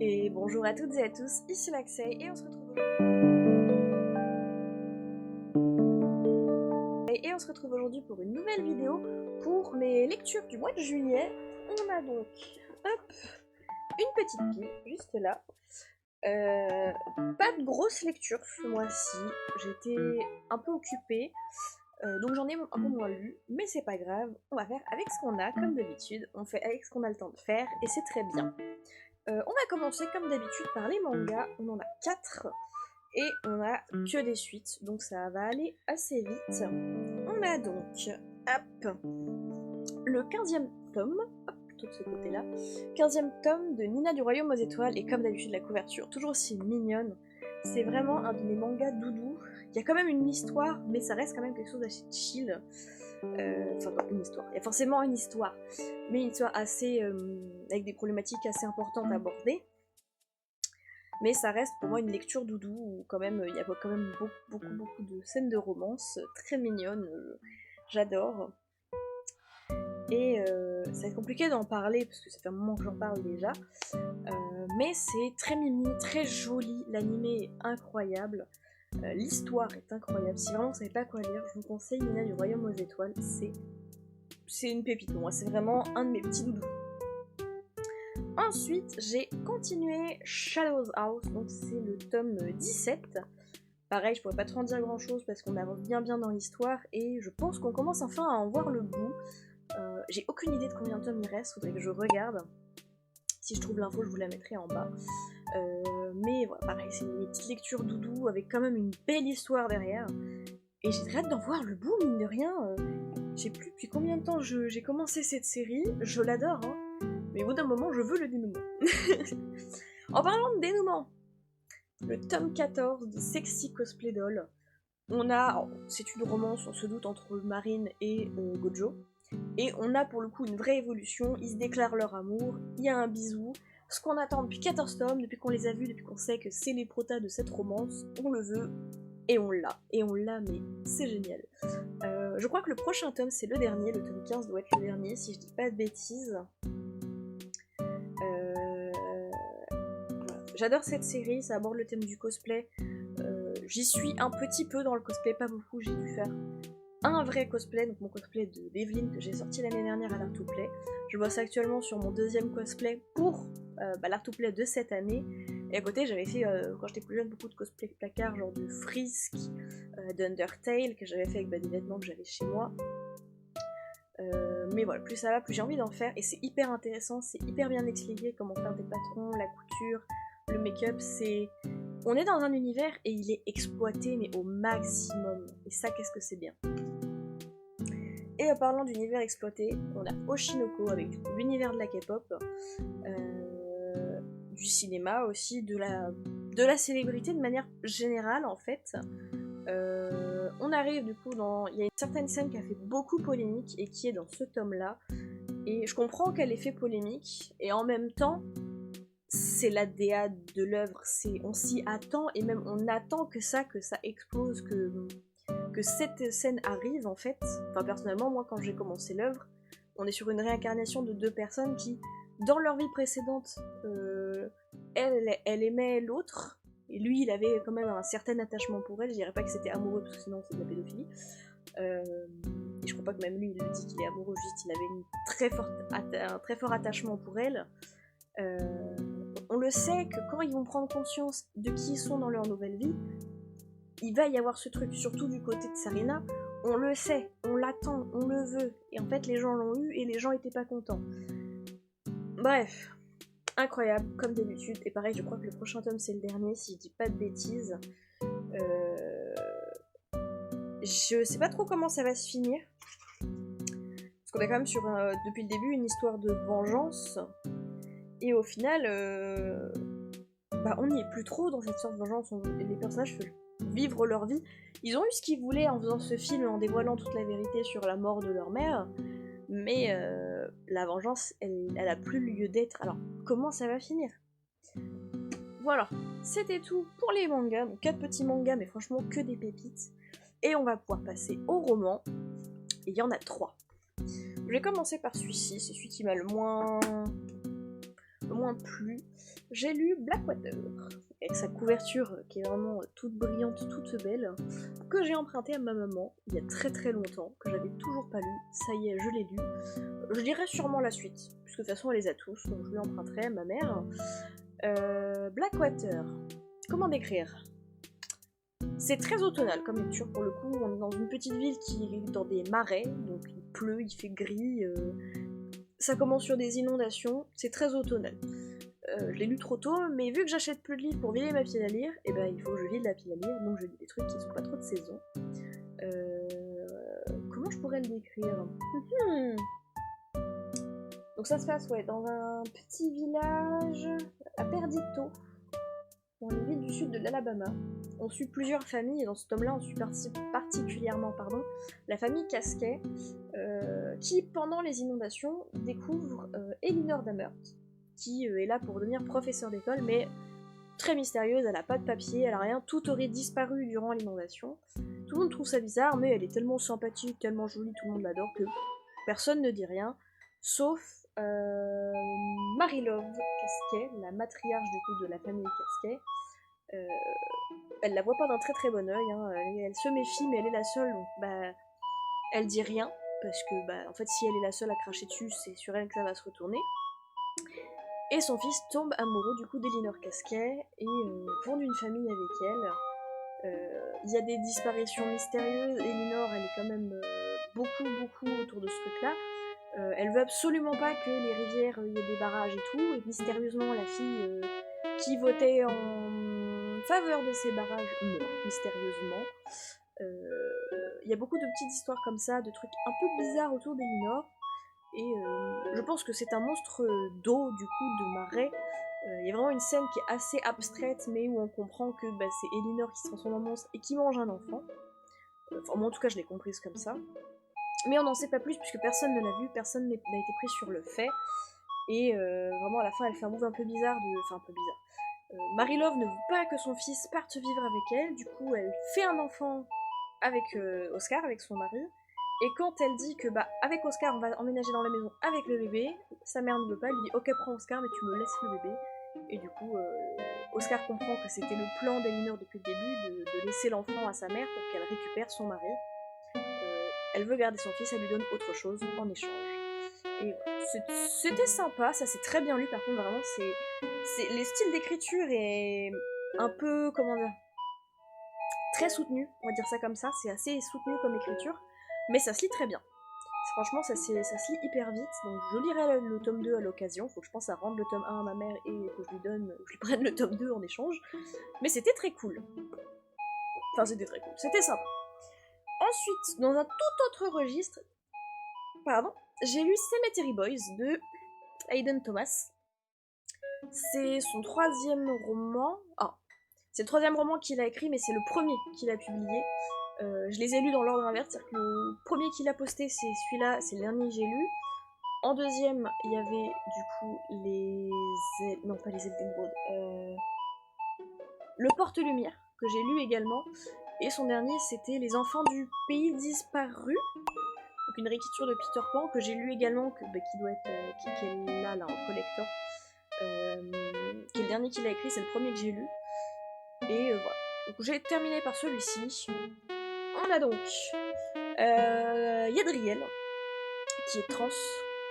Et bonjour à toutes et à tous, ici Maxey et on se retrouve aujourd'hui pour une nouvelle vidéo pour mes lectures du mois de juillet. On a donc une petite pile juste là. Pas de grosse lecture ce mois-ci, j'étais un peu occupée, donc j'en ai un peu moins lu, mais c'est pas grave, on va faire avec ce qu'on a, comme d'habitude, on fait avec ce qu'on a le temps de faire, et c'est très bien. On va commencer comme d'habitude par les mangas, on en a 4, et on a que des suites, donc ça va aller assez vite. On a donc, hop, le 15e tome, hop, plutôt de ce côté-là, 15e tome de Nina du Royaume aux Étoiles, et comme d'habitude la couverture, toujours aussi mignonne. C'est vraiment un de mes mangas doudou. Il y a quand même une histoire, mais ça reste quand même quelque chose d'assez chill. Enfin, pas une histoire. Il y a forcément une histoire, mais une histoire assez avec des problématiques assez importantes à aborder. Mais ça reste pour moi une lecture doudou où quand même il y a quand même beaucoup de scènes de romance très mignonnes. J'adore. Et ça va être compliqué d'en parler parce que ça fait un moment que j'en parle déjà. Mais c'est très mimi, très joli. L'animé est incroyable. L'histoire est incroyable. Si vraiment vous savez pas quoi lire, je vous conseille Nina du Royaume aux Étoiles. C'est une pépite pour moi. C'est vraiment un de mes petits doudous. Ensuite, j'ai continué Shadows House, donc c'est le tome 17. Pareil, je pourrais pas trop en dire grand chose parce qu'on avance bien dans l'histoire et je pense qu'on commence enfin à en voir le bout. J'ai aucune idée de combien de tomes il reste, faudrait que je regarde. Si je trouve l'info, je vous la mettrai en bas. Mais voilà, pareil, c'est une petite lecture doudou avec quand même une belle histoire derrière. Et j'ai très hâte d'en voir le bout, mine de rien. Je sais plus depuis combien de temps j'ai commencé cette série, je l'adore, hein. Mais au bout d'un moment, je veux le dénouement. En parlant de dénouement, le tome 14 de Sexy Cosplay Doll, c'est une romance, on se doute, entre Marine et Gojo. Et on a pour le coup une vraie évolution, ils se déclarent leur amour, il y a un bisou. Ce qu'on attend depuis 14 tomes, depuis qu'on les a vus, depuis qu'on sait que c'est les protas de cette romance, on le veut, et on l'a. Et on l'a, mais c'est génial. Je crois que le prochain tome, c'est le dernier, le tome 15 doit être le dernier, si je dis pas de bêtises. J'adore cette série, ça aborde le thème du cosplay. J'y suis un petit peu dans le cosplay, pas beaucoup, j'ai dû faire un vrai cosplay, donc mon cosplay d'Evelyn que j'ai sorti l'année dernière à l'Art to Play. Je bosse actuellement sur mon deuxième cosplay pour l'Art to Play de cette année. Et à côté, j'avais fait, quand j'étais plus jeune, beaucoup de cosplay placard, genre de Frisk, d'Undertale, que j'avais fait avec des vêtements que j'avais chez moi. Mais voilà, plus ça va, plus j'ai envie d'en faire, et c'est hyper intéressant, c'est hyper bien expliqué comment faire des patrons, la couture, le make-up, on est dans un univers et il est exploité mais au maximum, et ça qu'est-ce que c'est bien. Et en parlant d'univers exploité, on a Oshinoko avec l'univers de la K-pop, du cinéma aussi, de la célébrité de manière générale en fait. On arrive du coup il y a une certaine scène qui a fait beaucoup polémique et qui est dans ce tome-là. Et je comprends qu'elle ait fait polémique, et en même temps, c'est la DA de l'œuvre, on s'y attend, et même on attend que ça explose, que cette scène arrive en fait. Enfin personnellement, moi quand j'ai commencé l'œuvre, on est sur une réincarnation de deux personnes qui, dans leur vie précédente, elle aimait l'autre, et lui il avait quand même un certain attachement pour elle. Je dirais pas que c'était amoureux parce que sinon c'est de la pédophilie. Et je crois pas que même lui il le dit qu'il est amoureux, juste il avait un très fort attachement pour elle. On le sait que quand ils vont prendre conscience de qui ils sont dans leur nouvelle vie, il va y avoir ce truc, surtout du côté de Sarina. On le sait, on l'attend, on le veut, et en fait les gens l'ont eu et les gens étaient pas contents. Bref, incroyable, comme d'habitude, et pareil, je crois que le prochain tome c'est le dernier, si je dis pas de bêtises. Je sais pas trop comment ça va se finir, parce qu'on est quand même sur, depuis le début, une histoire de vengeance, et au final, on n'y est plus trop dans cette sorte de vengeance. Les personnages veulent vivre leur vie. Ils ont eu ce qu'ils voulaient en faisant ce film, en dévoilant toute la vérité sur la mort de leur mère, mais la vengeance, elle a plus lieu d'être. Alors, comment ça va finir? Voilà, c'était tout pour les mangas, donc 4 petits mangas, mais franchement que des pépites. Et on va pouvoir passer au roman, et il y en a 3. Je vais commencer par celui-ci, c'est celui qui m'a le moins moins plu. J'ai lu Blackwater, avec sa couverture qui est vraiment toute brillante, toute belle, que j'ai emprunté à ma maman il y a très très longtemps, que j'avais toujours pas lu. Ça y est, je l'ai lu. Je lirai sûrement la suite, puisque de toute façon elle les a tous, donc je lui emprunterai à ma mère. Blackwater, comment décrire? C'est très automnal comme lecture pour le coup, on est dans une petite ville qui est dans des marais, donc il pleut, il fait gris, ça commence sur des inondations, c'est très automnal. Je l'ai lu trop tôt, mais vu que j'achète plus de livres pour vider ma pile à lire, et ben il faut que je vide la pile à lire, donc je lis des trucs qui sont pas trop de saison. Comment je pourrais le décrire? Donc ça se passe dans un petit village à Perdito, dans les villes du sud de l'Alabama. On suit plusieurs familles, et dans ce tome-là, on suit particulièrement la famille Casquet, qui, pendant les inondations, découvre Elinor Damert, qui est là pour devenir professeur d'école, mais très mystérieuse, elle a pas de papier, elle a rien, tout aurait disparu durant l'inondation. Tout le monde trouve ça bizarre, mais elle est tellement sympathique, tellement jolie, tout le monde l'adore, que personne ne dit rien, sauf Marie-Love Casquet, la matriarche du coup de la famille Casquet. Elle la voit pas d'un très très bon oeil, hein. Elle se méfie, mais elle est la seule, donc elle dit rien, parce que en fait si elle est la seule à cracher dessus, c'est sur elle que ça va se retourner. Et son fils tombe amoureux du coup d'Elinor Casquet et fonde une famille avec elle. Il y a des disparitions mystérieuses, Elinor elle est quand même beaucoup autour de ce truc-là. Elle veut absolument pas que les rivières, il y ait des barrages et tout, et mystérieusement la fille qui votait en faveur de ces barrages meurt mystérieusement. Il y a beaucoup de petites histoires comme ça, de trucs un peu bizarres autour d'Elinor, et je pense que c'est un monstre d'eau, du coup, de marais. Il y a vraiment une scène qui est assez abstraite, mais où on comprend que c'est Elinor qui se transforme en monstre et qui mange un enfant. Enfin, moi en tout cas je l'ai comprise comme ça. Mais on n'en sait pas plus puisque personne ne l'a vu, personne n'a été pris sur le fait. Et vraiment à la fin elle fait un move un peu bizarre Enfin un peu bizarre. Marie-Love ne veut pas que son fils parte vivre avec elle, du coup elle fait un enfant avec Oscar, avec son mari. Et quand elle dit que avec Oscar on va emménager dans la maison avec le bébé, sa mère ne veut pas, elle lui dit ok prends Oscar mais tu me laisses le bébé. Et du coup Oscar comprend que c'était le plan d'Elinor depuis le début de laisser l'enfant à sa mère pour qu'elle récupère son mari. Elle veut garder son fils, elle lui donne autre chose en échange. Et voilà. C'était sympa, ça s'est très bien lu par contre vraiment les styles d'écriture est un peu comment dire très soutenu, on va dire ça comme ça, c'est assez soutenu comme écriture, mais ça se lit très bien. Franchement ça se lit hyper vite, donc je lirai le tome 2 à l'occasion, faut que je pense à rendre le tome 1 à ma mère et que je lui prenne le tome 2 en échange, mais c'était très cool. Enfin c'était très cool, c'était sympa. Ensuite, dans un tout autre registre, j'ai lu Cemetery Boys de Hayden Thomas. C'est son troisième roman. C'est le troisième roman qu'il a écrit, mais c'est le premier qu'il a publié. Je les ai lus dans l'ordre inverse, c'est-à-dire que le premier qu'il a posté, c'est celui-là, c'est le dernier que j'ai lu. En deuxième, il y avait du coup non, pas les Eldenbrod. Le Porte-Lumière, que j'ai lu également. Et son dernier, c'était Les Enfants du Pays Disparu. Donc une réécriture de Peter Pan que j'ai lu également, qui doit être qui est là en collector, qui est le dernier qu'il a écrit, c'est le premier que j'ai lu. Et voilà. Donc j'ai terminé par celui-ci. On a donc Yadriel, qui est trans.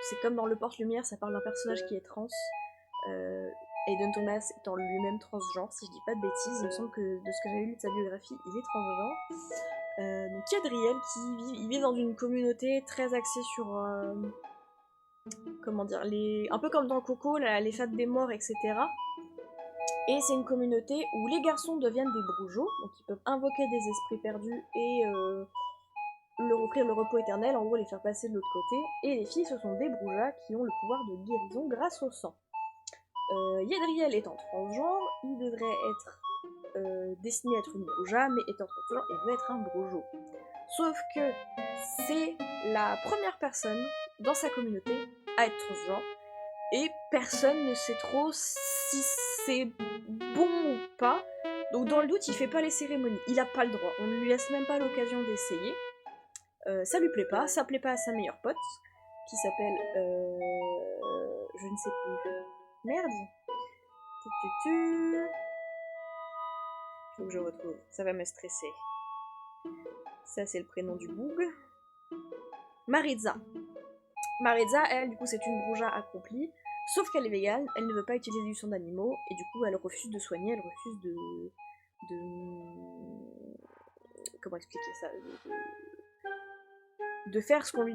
C'est comme dans Le Porte-Lumière, ça parle d'un personnage qui est trans. Hayden Thomas étant lui-même transgenre, si je dis pas de bêtises, il me semble que de ce que j'ai lu de sa biographie, il est transgenre. Donc Yadriel qui vit dans une communauté très axée sur comment dire, un peu comme dans Coco, les fêtes des morts, etc. Et c'est une communauté où les garçons deviennent des brougeaux, donc ils peuvent invoquer des esprits perdus et leur offrir le repos éternel, en gros les faire passer de l'autre côté. Et les filles, ce sont des broujas qui ont le pouvoir de guérison grâce au sang. Yadriel étant transgenre, il devrait être destiné à être une brouja, mais étant transgenre, il veut être un brougeau. Sauf que c'est la première personne dans sa communauté à être transgenre, et personne ne sait trop si c'est bon ou pas. Donc dans le doute, il fait pas les cérémonies, il a pas le droit, on ne lui laisse même pas l'occasion d'essayer. Ça lui plaît pas, ça plaît pas à sa meilleure pote, qui s'appelle je ne sais plus. Merde. Tu. Faut que je retrouve. Ça va me stresser. Ça, c'est le prénom du boug. Maritza. Maritza, elle, du coup, c'est une Bruja accomplie. Sauf qu'elle est végane, elle ne veut pas utiliser du sang d'animaux. Et du coup, elle refuse de soigner, elle refuse comment expliquer ça, de faire ce qu'on lui...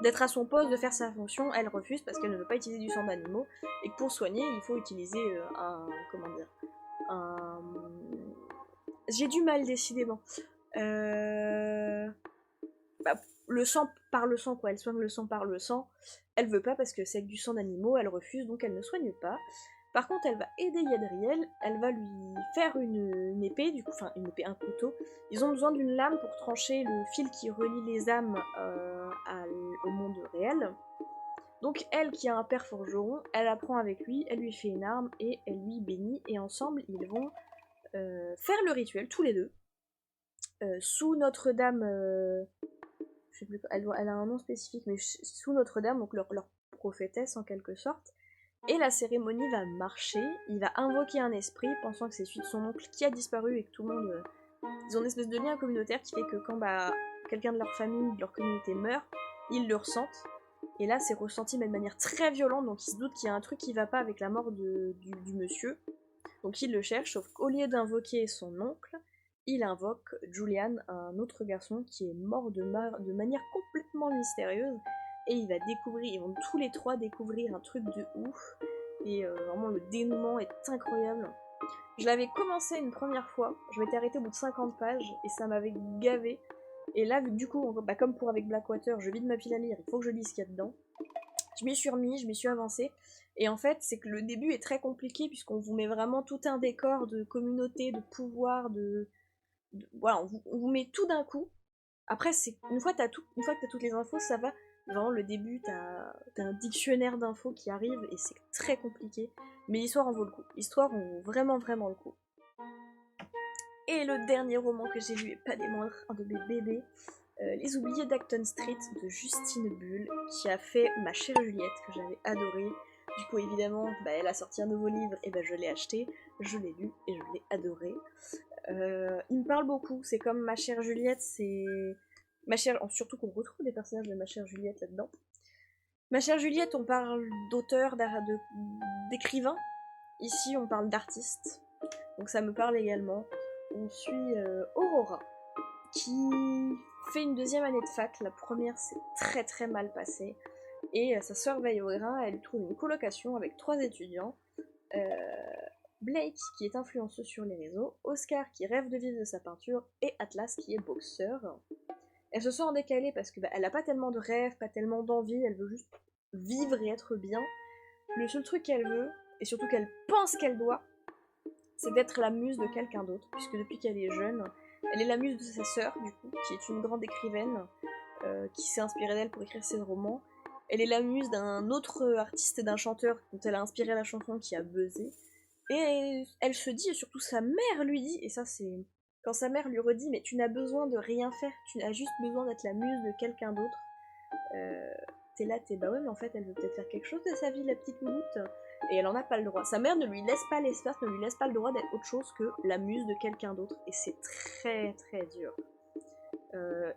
d'être à son poste, de faire sa fonction, elle refuse parce qu'elle ne veut pas utiliser du sang d'animaux, et que pour soigner, il faut utiliser j'ai du mal, décidément. Le sang par le sang, quoi, elle soigne le sang par le sang, elle veut pas parce que c'est avec du sang d'animaux, elle refuse, donc elle ne soigne pas. Par contre, elle va aider Yadriel, elle va lui faire une épée, du coup, enfin une épée, un couteau. Ils ont besoin d'une lame pour trancher le fil qui relie les âmes au monde réel. Donc elle, qui a un père forgeron, elle apprend avec lui, elle lui fait une arme et elle lui bénit, et ensemble ils vont faire le rituel, tous les deux, sous Notre-Dame. Je sais plus, elle a un nom spécifique, mais sous Notre-Dame, donc leur prophétesse en quelque sorte. Et la cérémonie va marcher, il va invoquer un esprit, pensant que c'est celui de son oncle qui a disparu et que tout le monde... Ils ont une espèce de lien communautaire qui fait que quand quelqu'un de leur famille, de leur communauté meurt, ils le ressentent. Et là, c'est ressenti mais de manière très violente, donc ils se doutent qu'il y a un truc qui va pas avec la mort du monsieur. Donc ils le cherchent, sauf qu'au lieu d'invoquer son oncle, il invoque Julian, un autre garçon qui est mort de manière complètement mystérieuse. Et ils vont tous les trois découvrir un truc de ouf. Et vraiment, le dénouement est incroyable. Je l'avais commencé une première fois, je m'étais arrêtée au bout de 50 pages, et ça m'avait gavé. Et là, du coup, comme pour avec Blackwater, je vide ma pile à lire, il faut que je lise ce qu'il y a dedans. Je m'y suis remis, je m'y suis avancée. Et en fait, c'est que le début est très compliqué, puisqu'on vous met vraiment tout un décor de communauté, de pouvoir, voilà, on vous met tout d'un coup. Après, une fois que t'as toutes les infos, ça va. Vraiment, le début, t'as un dictionnaire d'infos qui arrive et c'est très compliqué. Mais l'histoire en vaut le coup. L'histoire en vaut vraiment, vraiment le coup. Et le dernier roman que j'ai lu, et pas des moindres, un de mes bébés, Les Oubliés d'Acton Street de Justine Bull, qui a fait Ma chère Juliette, que j'avais adoré. Du coup, évidemment, elle a sorti un nouveau livre, et je l'ai acheté, je l'ai lu et je l'ai adoré. Il me parle beaucoup, c'est comme Ma chère Juliette, c'est... Surtout qu'on retrouve des personnages de Ma chère Juliette là-dedans. Ma chère Juliette, on parle d'auteur, d'écrivain. Ici, on parle d'artiste. Donc ça me parle également. On suit Aurora, qui fait une deuxième année de fac. La première s'est très très mal passée. Et sa sœur veille au grain, elle trouve une colocation avec 3 étudiants. Blake, qui est influenceux sur les réseaux, Oscar, qui rêve de vivre de sa peinture, et Atlas, qui est boxeur. Elle se sent en décalé parce que elle a pas tellement de rêves, pas tellement d'envie, elle veut juste vivre et être bien. Le seul truc qu'elle veut, et surtout qu'elle pense qu'elle doit, c'est d'être la muse de quelqu'un d'autre, puisque depuis qu'elle est jeune, elle est la muse de sa sœur, du coup, qui est une grande écrivaine, qui s'est inspirée d'elle pour écrire ses romans. Elle est la muse d'un autre artiste et d'un chanteur dont elle a inspiré la chanson qui a buzzé. Et elle se dit, et surtout sa mère lui dit, et ça c'est... Quand sa mère lui redit, mais tu n'as besoin de rien faire, tu as juste besoin d'être la muse de quelqu'un d'autre. T'es là, bah ouais, mais en fait elle veut peut-être faire quelque chose de sa vie, la petite louloute. Et elle en a pas le droit. Sa mère ne lui laisse pas l'espace, ne lui laisse pas le droit d'être autre chose que la muse de quelqu'un d'autre. Et c'est très très dur.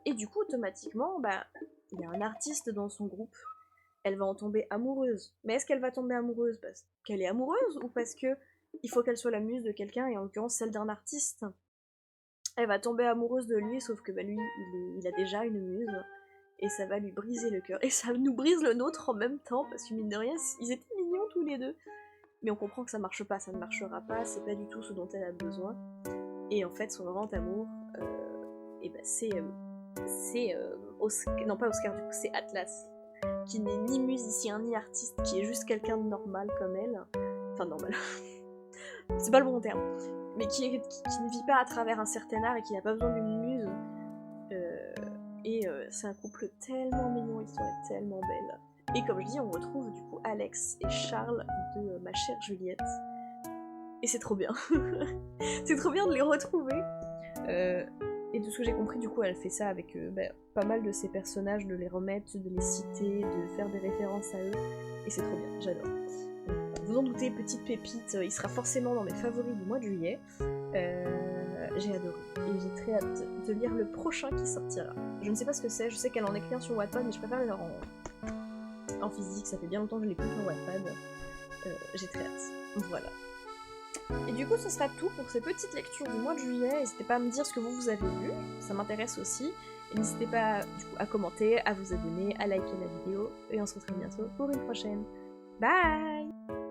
Et du coup, automatiquement, il y a un artiste dans son groupe. Elle va en tomber amoureuse. Mais est-ce qu'elle va tomber amoureuse parce qu'elle est amoureuse ou parce que il faut qu'elle soit la muse de quelqu'un, et en l'occurrence celle d'un artiste? Elle va tomber amoureuse de lui, sauf que lui, il a déjà une muse. Et ça va lui briser le cœur. Et ça nous brise le nôtre en même temps, parce que mine de rien, ils étaient mignons tous les deux. Mais on comprend que ça marche pas, ça ne marchera pas, c'est pas du tout ce dont elle a besoin. Et en fait, son grand amour, c'est Oscar, non pas Oscar, du coup, c'est Atlas, qui n'est ni musicien ni artiste, qui est juste quelqu'un de normal comme elle. Enfin, normal. C'est pas le bon terme. Mais qui ne vit pas à travers un certain art et qui n'a pas besoin d'une muse. C'est un couple tellement mignon, l'histoire est tellement belle. Et comme je dis, on retrouve du coup Alex et Charles de Ma chère Juliette. Et c'est trop bien. C'est trop bien de les retrouver. Et de ce que j'ai compris, du coup, elle fait ça avec pas mal de ses personnages, de les remettre, de les citer, de faire des références à eux. Et c'est trop bien, j'adore. vous en doutez, petite pépite, il sera forcément dans mes favoris du mois de juillet. J'ai adoré, et j'ai très hâte de lire le prochain qui sortira. Je ne sais pas ce que c'est, je sais qu'elle en écrit un sur Wattpad, mais je préfère les lire en physique, ça fait bien longtemps que je l'ai plus sur Wattpad. J'ai très hâte, voilà. Et du coup, ce sera tout pour ces petites lectures du mois de juillet. N'hésitez pas à me dire ce que vous avez lu, ça m'intéresse aussi. Et n'hésitez pas du coup, à commenter, à vous abonner, à liker la vidéo. Et on se retrouve bientôt pour une prochaine. Bye!